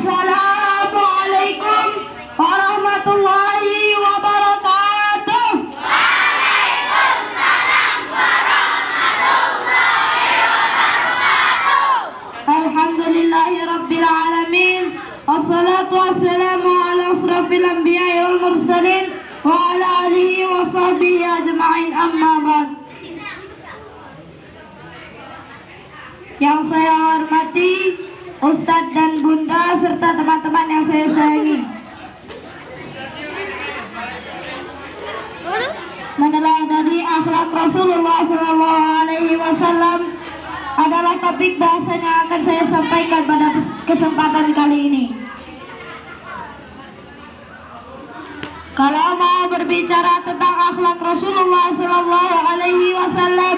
Assalamualaikum warahmatullahi wabarakatuh. Waalaikumsalam warahmatullahi wabarakatuh. Alhamdulillahi rabbil alamin. Wassalatu wassalamu ala asrafil anbiya'i wal mursalin wa ala alihi wa sahbihi ajma'in, amma ba'd. Yang saya hormati Ustadz dan Bunda serta teman-teman yang saya sayangi, meneladani akhlak Rasulullah SAW adalah topik bahasan yang akan saya sampaikan pada kesempatan kali ini. Kalau mau berbicara tentang akhlak Rasulullah SAW,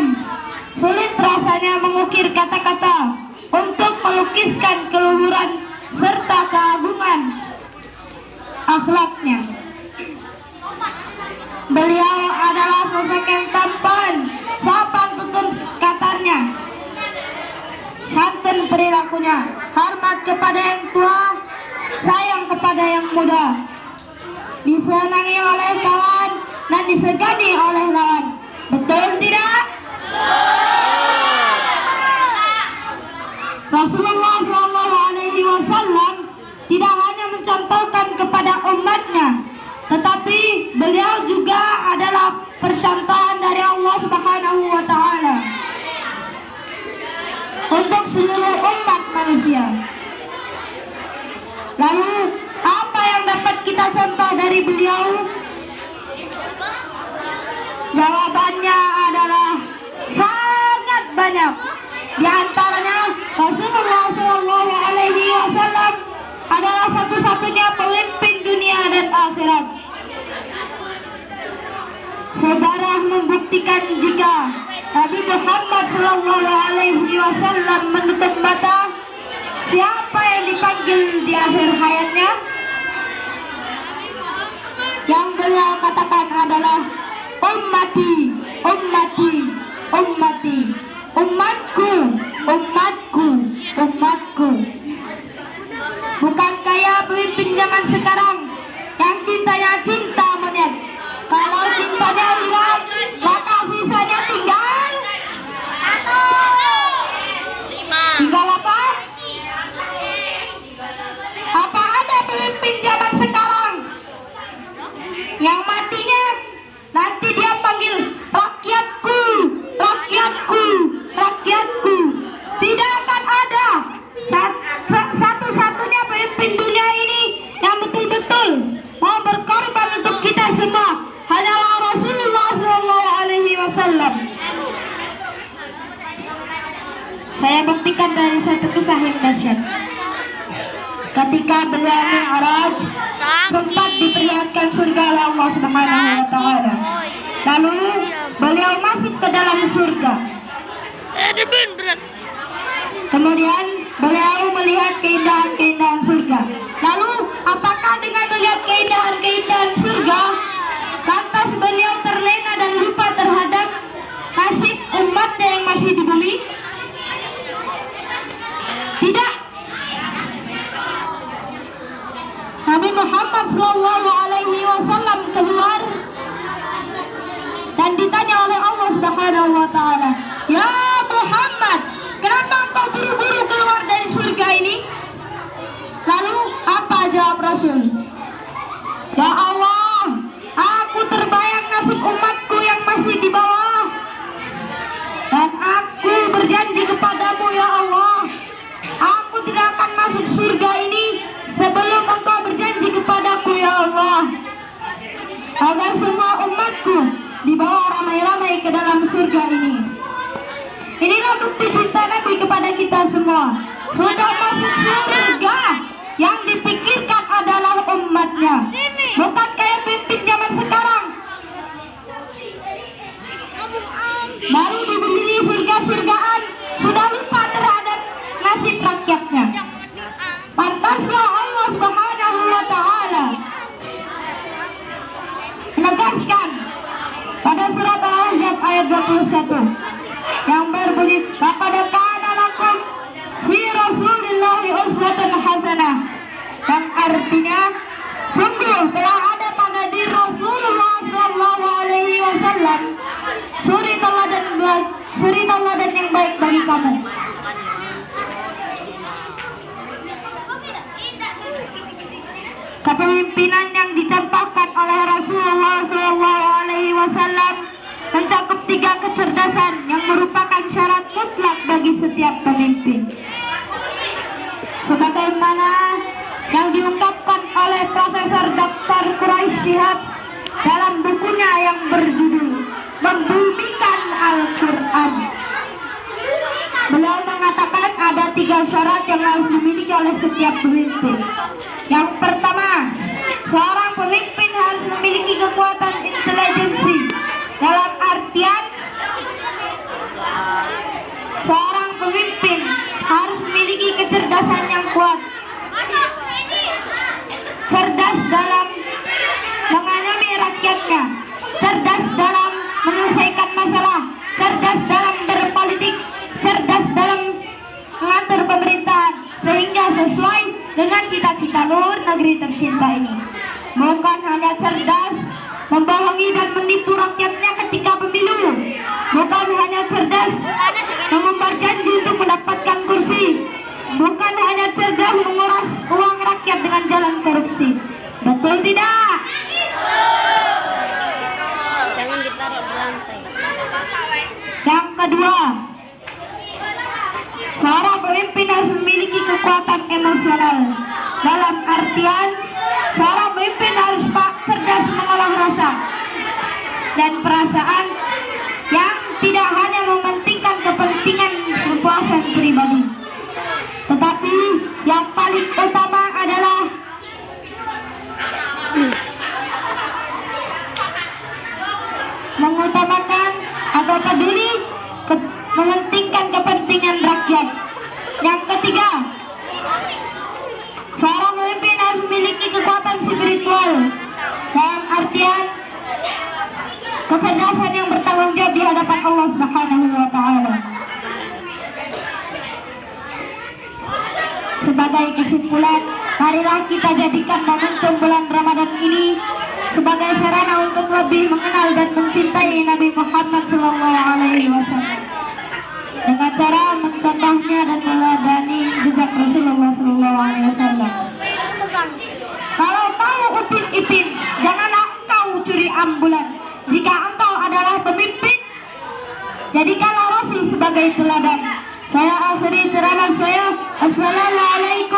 sulit rasanya mengukir kata-kata untuk melukiskan keluhuran serta keagungan akhlaknya. Beliau adalah sosok yang tampan, sopan tutur katanya, santun perilakunya, hormat kepada yang tua, sayang kepada yang muda, disenangi oleh kawan dan disegani oleh lawan. Betul tidak? Rasulullah SAW tidak hanya mencontohkan kepada umatnya, tetapi beliau juga adalah percontohan dari Allah Subhanahu wa Ta'ala untuk seluruh umat manusia. Lalu apa yang dapat kita contoh dari beliau? Jawabannya adalah sangat banyak. Di antaranya Rasulullah SAW adalah satu-satunya pemimpin dunia dan akhirat. Sejarah membuktikan jika Nabi Muhammad SAW menutup mata, siapa yang dipanggil di akhir hayatnya? Yang beliau katakan adalah ummati, ummati, ummati, umatku, umatku, umatku. Bukan kayak pemimpin zaman sekarang yang cintanya cinta monyet. Kalau cintanya hilang, maka sisanya tinggal apa? Apa ada pemimpin zaman sekarang yang matinya nanti dia panggil rakyatku, rakyatku, rakyatku? Tidak akan ada. Satu-satunya pemimpin dunia ini yang betul-betul mau berkorban untuk kita semua hanyalah Rasulullah SAW. Saya buktikan dari satu kisah yang dahsyat. Ketika beliau Mi'raj, sempat diperlihatkan surga oleh Allah Subhanahu wa Ta'ala. Lalu beliau masuk ke dalam surga. Kemudian beliau melihat keindahan-keindahan surga. Lalu apakah dengan melihat keindahan-keindahan surga, lantas beliau terlena dan lupa terhadap nasib umatnya yang masih di bumi? Tidak. Nabi Muhammad SAW keluar dan ditanya oleh Allah Subhanahu wa Ta'ala, "Ya Muhammad, kenapa engkau buru-buru keluar dari surga ini?" Lalu apa jawab Rasul? "Ya Allah, aku terbayang nasib umatku yang masih di bawah, dan aku berjanji kepadamu ya Allah, aku tidak akan masuk surga ini sebelum engkau berjanji kepadaku ya Allah, agar semua umatku dibawa ramai-ramai ke dalam surga ini." Inilah bukti cinta Nabi kepada kita semua. Sudah masuk surga, yang dipikirkan adalah umatnya, bukan kayak pimpin zaman sekarang. Baru dibeli surga-surgaan, sudah lupa terhadap nasib rakyatnya. Pantaslah Allah Subhanahu wa Ta'ala menegaskan pada surat Al-Ahzab ayat 21 yang berbunyi, "Laqad kana lakum fi Rasulillahi uswatun hasanah Kepemimpinan yang dicontohkan oleh Rasulullah SAW mencakup 3 kecerdasan yang merupakan syarat mutlak bagi setiap pemimpin. Sebagaimana yang diungkapkan oleh Profesor Dr. Quraish Shihab dalam bukunya yang berjudul Membumikan Al-Quran. Beliau mengatakan ada 3 syarat yang harus dimiliki oleh setiap pemimpin. Yang pertama, seorang pemimpin harus memiliki kekuatan intelijensi. Dalam artian, seorang pemimpin harus memiliki kecerdasan yang kuat. Cerdas dalam mengayomi rakyatnya, cerdas dalam menyelesaikan masalah, cerdas dalam berpolitik, cerdas dalam mengatur pemerintahan sehingga sesuai dengan cita-cita luhur negeri tercinta ini. Bukan hanya cerdas membohongi dan menipu rakyatnya ketika pemilu, bukan hanya cerdas mengumbar janji untuk mendapatkan kursi, bukan hanya cerdas menguras uang rakyat dengan jalan korupsi. Betul tidak? Jangan ditaruh di lantai. Yang kedua, seorang pemimpin harus memiliki kekuatan emosional. Dalam artian, seorang pemimpin harus cerdas mengolah rasa dan perasaan yang tidak hanya mementingkan kepentingan kepuasan pribadi, tetapi yang paling utama adalah mengutamakan atau peduli mementingkan kepentingan rakyat. Yang ketiga, seorang pemimpin harus memiliki kekuatan spiritual. Dalam artian kecerdasan yang bertanggung jawab di hadapan Allah Subhanahu wa Ta'ala. Sebagai kesimpulan, marilah kita jadikan momentum bulan Ramadan ini sebagai sarana untuk lebih mengenal dan mencintai Nabi Muhammad SAW dengan cara mencontohnya dan meneladani jejak Rasulullah SAW. Kalau tahu Upin-Ipin, janganlah engkau curi ambulan. Jika engkau adalah pemimpin, jadikanlah Rasul sebagai teladan. Saya akhiri ceramah saya. Assalamualaikum